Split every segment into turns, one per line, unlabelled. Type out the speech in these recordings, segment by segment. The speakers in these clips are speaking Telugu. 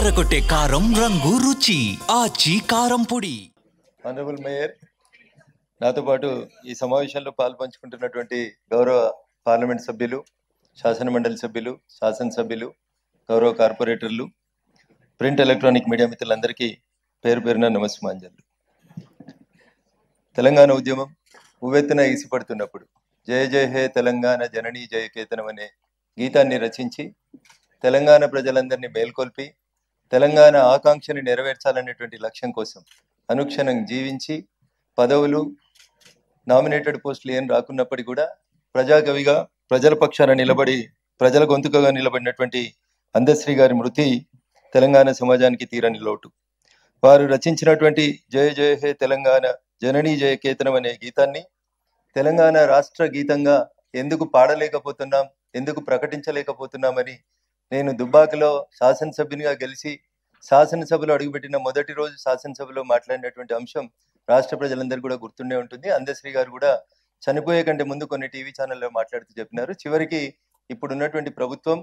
అదరగొట్టే కారం రంగు రుచి ఆచి కారం పొడి.
ఆనరబుల్ మేయర్, నాతో పాటు ఈ సమావేశంలో పాల్పంచుకుంటున్నటువంటి గౌరవ పార్లమెంట్ సభ్యులు, శాసన మండలి సభ్యులు, శాసనసభ్యులు, గౌరవ కార్పొరేటర్లు, ప్రింట్ ఎలక్ట్రానిక్ మీడియా మిత్రులందరికీ పేరు పేరున నమస్మాంజలు. తెలంగాణ ఉద్యమం ఉవ్వెత్తున ఈసిపడుతున్నప్పుడు జయ జయ హే తెలంగాణ జననీ జయకేతనం అనే గీతాన్ని రచించి తెలంగాణ ప్రజలందరినీ మేల్కొల్పి తెలంగాణ ఆకాంక్షని నెరవేర్చాలనేటువంటి లక్ష్యం కోసం అనుక్షణం జీవించి పదవులు నామినేటెడ్ పోస్టులు ఏం రాకున్నప్పటికీ కూడా ప్రజాకవిగా ప్రజల పక్షాన నిలబడి ప్రజల గొంతుకగా నిలబడినటువంటి అందశ్రీ గారి మృతి తెలంగాణ సమాజానికి తీరని లోటు. వారు రచించినటువంటి జయ జయ హే తెలంగాణ జననీ జయకేతనం అనే గీతాన్ని తెలంగాణ రాష్ట్ర గీతంగా ఎందుకు పాడలేకపోతున్నాం, ఎందుకు ప్రకటించలేకపోతున్నామని నేను దుబ్బాకలో శాసనసభ్యునిగా గెలిచి శాసనసభలో అడుగుపెట్టిన మొదటి రోజు శాసనసభలో మాట్లాడినటువంటి అంశం రాష్ట్ర ప్రజలందరూ కూడా గుర్తుండే ఉంటుంది. అందశ్రీ గారు కూడా చనిపోయే కంటే ముందు కొన్ని టీవీ ఛానల్లో మాట్లాడుతూ చెప్పినారు. చివరికి ఇప్పుడున్నటువంటి ప్రభుత్వం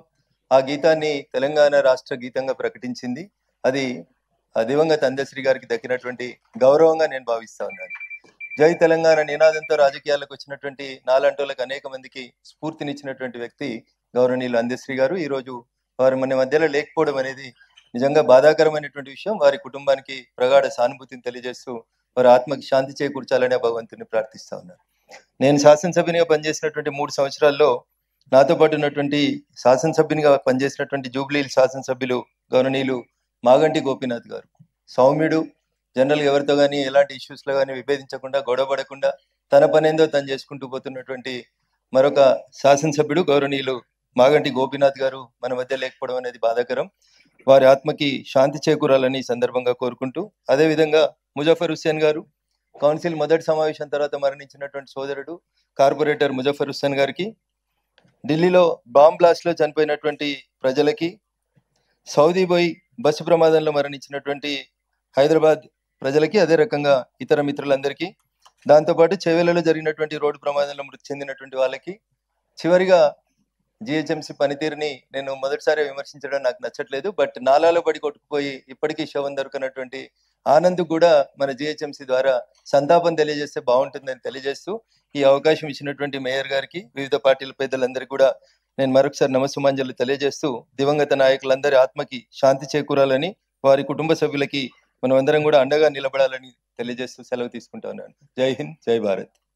ఆ గీతాన్ని తెలంగాణ రాష్ట్ర గీతంగా ప్రకటించింది. అది దివంగత అందశ్రీ గారికి దక్కినటువంటి గౌరవంగా నేను భావిస్తా ఉన్నాను. జై తెలంగాణ నినాదంతో రాజకీయాలకు వచ్చినటువంటి నాలంటోలకు అనేక మందికి స్ఫూర్తినిచ్చినటువంటి వ్యక్తి గౌరవనీయులు అందశ్రీ గారు. ఈరోజు వారు మన మధ్యలో లేకపోవడం అనేది నిజంగా బాధాకరమైనటువంటి విషయం. వారి కుటుంబానికి ప్రగాఢ సానుభూతిని తెలియజేస్తూ వారి ఆత్మకి శాంతి చేకూర్చాలని భగవంతుని ప్రార్థిస్తా ఉన్నారు. నేను శాసనసభ్యునిగా పనిచేసినటువంటి 3 సంవత్సరాల్లో నాతో పాటు ఉన్నటువంటి శాసనసభ్యునిగా పనిచేసినటువంటి జూబ్లీ శాసనసభ్యులు గౌరవనీయులు మాగంటి గోపీనాథ్ గారు సౌమ్యుడు, జనరల్గా ఎవరితో కానీ ఎలాంటి ఇష్యూస్లో కానీ విభేదించకుండా గొడవపడకుండా తన పనేందో తను చేసుకుంటూ పోతున్నటువంటి మరొక శాసనసభ్యుడు గౌరవనీయులు మాగంటి గోపీనాథ్ గారు మన మధ్య లేకపోవడం అనేది బాధాకరం. వారి ఆత్మకి శాంతి చేకూరాలని సందర్భంగా కోరుకుంటూ, అదేవిధంగా ముజఫర్ హుస్సేన్ గారు కౌన్సిల్ మొదటి సమావేశం తర్వాత మరణించినటువంటి సోదరుడు కార్పొరేటర్ ముజఫర్ హుస్సేన్ గారికి, ఢిల్లీలో బాంబ్ బ్లాస్ట్ లో చనిపోయినటువంటి ప్రజలకి, సౌదీ పోయి బస్సు ప్రమాదంలో మరణించినటువంటి హైదరాబాద్ ప్రజలకి, అదే రకంగా ఇతర మిత్రులందరికీ, దాంతోపాటు చేవెళ్లలో జరిగినటువంటి రోడ్డు ప్రమాదంలో మృతి చెందినటువంటి వాళ్ళకి, చివరిగా జిహెచ్ఎంసీ పనితీరుని నేను మొదటిసారి విమర్శించడం నాకు నచ్చట్లేదు. బట్ నాలాలో పడి కొట్టుకుపోయి ఇప్పటికీ శవం దొరకనటువంటి ఆనంద్ కూడా మన జిహెచ్ఎంసీ ద్వారా సంతాపం తెలియజేస్తే బాగుంటుందని తెలియజేస్తూ ఈ అవకాశం ఇచ్చినటువంటి మేయర్ గారికి, వివిధ పార్టీల పెద్దలందరికీ కూడా నేను మరొకసారి నమస్సుమాంజలు తెలియజేస్తూ దివంగత నాయకులందరి ఆత్మకి శాంతి చేకూరాలని, వారి కుటుంబ సభ్యులకి మనం అందరం కూడా అండగా నిలబడాలని తెలియజేస్తూ సెలవు తీసుకుంటా ఉన్నాను. జై హింద్, జై భారత్.